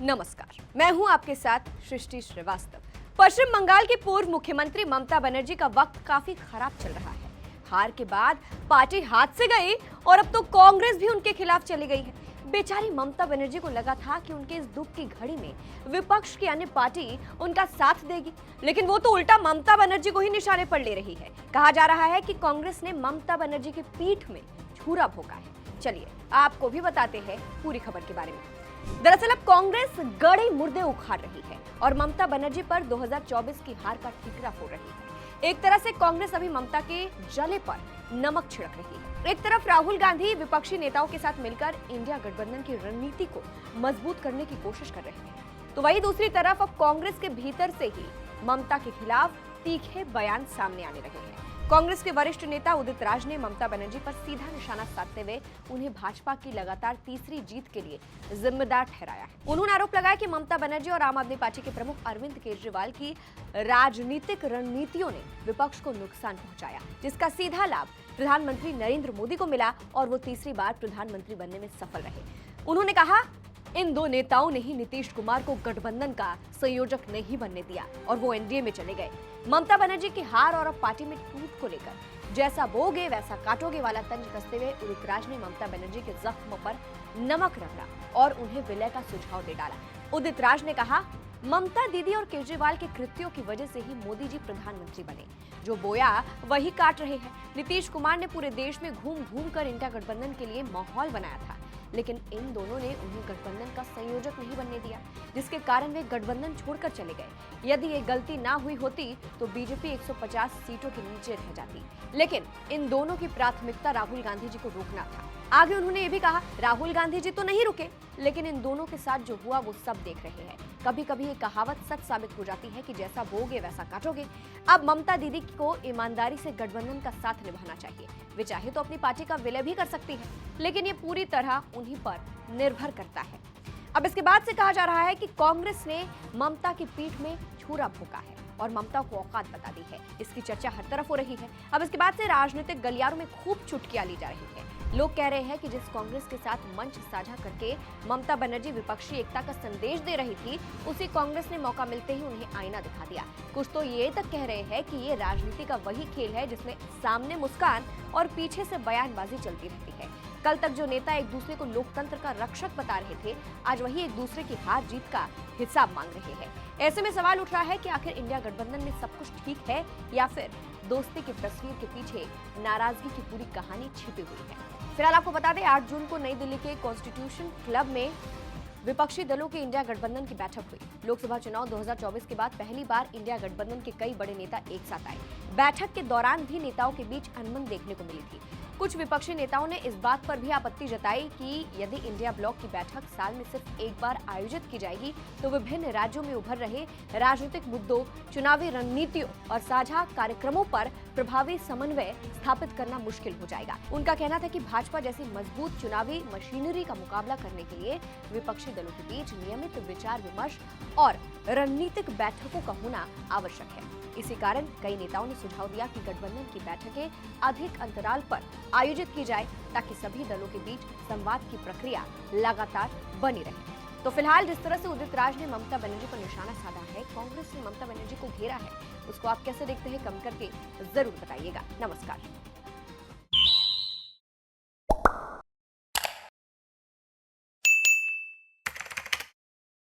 नमस्कार, मैं हूं आपके साथ सृष्टि श्रीवास्तव। पश्चिम बंगाल की पूर्व मुख्यमंत्री ममता बनर्जी का वक्त काफी खराब चल रहा है। हार के बाद पार्टी हाथ से गई और अब तो कांग्रेस भी उनके खिलाफ चली गई है। बेचारी ममता बनर्जी को लगा था कि उनके इस दुख की घड़ी में विपक्ष की अन्य पार्टी उनका साथ देगी, लेकिन वो तो उल्टा ममता बनर्जी को ही निशाने पर ले रही है। कहा जा रहा है कि कांग्रेस ने ममता बनर्जी की पीठ में छुरा भोंका है। चलिए आपको भी बताते हैं पूरी खबर के बारे में। दरअसल अब कांग्रेस गड़े मुर्दे उखाड़ रही है और ममता बनर्जी पर 2024 की हार का ठीकरा फोड़ रही है। एक तरह से कांग्रेस अभी ममता के जले पर नमक छिड़क रही है। एक तरफ राहुल गांधी विपक्षी नेताओं के साथ मिलकर इंडिया गठबंधन की रणनीति को मजबूत करने की कोशिश कर रहे हैं, तो वहीं दूसरी तरफ अब कांग्रेस के भीतर से ही ममता के खिलाफ तीखे बयान सामने आने लगे हैं। कांग्रेस के वरिष्ठ नेता उदित राज ने ममता बनर्जी पर सीधा निशाना साधते हुए उन्हें भाजपा की लगातार तीसरी जीत के लिए जिम्मेदार ठहराया है। उन्होंने आरोप लगाया कि ममता बनर्जी और आम आदमी पार्टी के प्रमुख अरविंद केजरीवाल की राजनीतिक रणनीतियों ने विपक्ष को नुकसान पहुंचाया, जिसका सीधा लाभ प्रधानमंत्री नरेंद्र मोदी को मिला और वो तीसरी बार प्रधानमंत्री बनने में सफल रहे। उन्होंने कहा, इन दो नेताओं ने ही नीतीश कुमार को गठबंधन का संयोजक नहीं बनने दिया और वो एनडीए में चले गए। ममता बनर्जी की हार और अब पार्टी में टूट को लेकर जैसा बोगे वैसा काटोगे वाला तंज कसते हुए उदित राज ने ममता बनर्जी के जख्म पर नमक रगड़ा और उन्हें विलय का सुझाव दे डाला। उदित राज ने कहा, ममता दीदी और केजरीवाल के कृत्यों की वजह से ही मोदी जी प्रधानमंत्री बने। जो बोया वही काट रहे हैं। नीतीश कुमार ने पूरे देश में घूम घूम कर इंडिया गठबंधन के लिए माहौल बनाया था, लेकिन इन दोनों ने उन्हें गठबंधन का संयोजक नहीं बनने दिया, जिसके कारण वे गठबंधन छोड़कर चले गए। यदि ये गलती ना हुई होती तो बीजेपी 150 सीटों के नीचे रह जाती, लेकिन इन दोनों की प्राथमिकता राहुल गांधी जी को रोकना था। आगे उन्होंने ये भी कहा, राहुल गांधी जी तो नहीं रुके, लेकिन इन दोनों के साथ जो हुआ वो सब देख रहे हैं। कभी कभी ये कहावत सच साबित हो जाती है कि जैसा बोगे वैसा काटोगे। अब ममता दीदी को ईमानदारी से गठबंधन का साथ निभाना चाहिए। वे चाहे तो अपनी पार्टी का विलय भी कर सकती है, लेकिन ये पूरी तरह उन्हीं पर निर्भर करता है। अब इसके बाद से कहा जा रहा है कि कांग्रेस ने ममता की पीठ में छुरा भोंका है और ममता को औकात बता दी है। इसकी चर्चा हर तरफ हो रही है। अब इसके बाद से राजनीतिक गलियारों में खूब चुटकियां ली जा रही है। लोग कह रहे हैं कि जिस कांग्रेस के साथ मंच साझा करके ममता बनर्जी विपक्षी एकता का संदेश दे रही थी, उसी कांग्रेस ने मौका मिलते ही उन्हें आईना दिखा दिया। कुछ तो ये तक कह रहे हैं कि ये राजनीति का वही खेल है जिसमें सामने मुस्कान और पीछे से बयानबाजी चलती रहती है। कल तक जो नेता एक दूसरे को लोकतंत्र का रक्षक बता रहे थे, आज वही एक दूसरे की हार जीत का हिसाब मांग रहे हैं। ऐसे में सवाल उठ रहा है कि आखिर इंडिया गठबंधन में सब कुछ ठीक है या फिर दोस्ती की तस्वीर के पीछे नाराजगी की पूरी कहानी छिपी हुई है। फिलहाल आपको बता दें, 8 जून को नई दिल्ली के कॉन्स्टिट्यूशन क्लब में विपक्षी दलों की इंडिया गठबंधन की बैठक हुई। लोकसभा चुनाव 2024 के बाद पहली बार इंडिया गठबंधन के कई बड़े नेता एक साथ आए। बैठक के दौरान भी नेताओं के बीच अनबन देखने को मिली थी। कुछ विपक्षी नेताओं ने इस बात पर भी आपत्ति जताई कि यदि इंडिया ब्लॉक की बैठक साल में सिर्फ एक बार आयोजित की जाएगी तो विभिन्न राज्यों में उभर रहे राजनीतिक मुद्दों, चुनावी रणनीतियों और साझा कार्यक्रमों पर प्रभावी समन्वय स्थापित करना मुश्किल हो जाएगा। उनका कहना था कि भाजपा जैसी मजबूत चुनावी मशीनरी का मुकाबला करने के लिए विपक्षी दलों के बीच नियमित विचार विमर्श और रणनीतिक बैठकों का होना आवश्यक है। इसी कारण कई नेताओं ने सुझाव दिया कि गठबंधन की बैठकें अधिक अंतराल पर आयोजित की जाए, ताकि सभी दलों के बीच संवाद की प्रक्रिया लगातार बनी रहे। तो फिलहाल जिस तरह से उदित राज ने ममता बनर्जी पर निशाना साधा है, कांग्रेस ने ममता बनर्जी को घेरा है, उसको आप कैसे देखते हैं कमेंट करके जरूर बताइएगा। नमस्कार।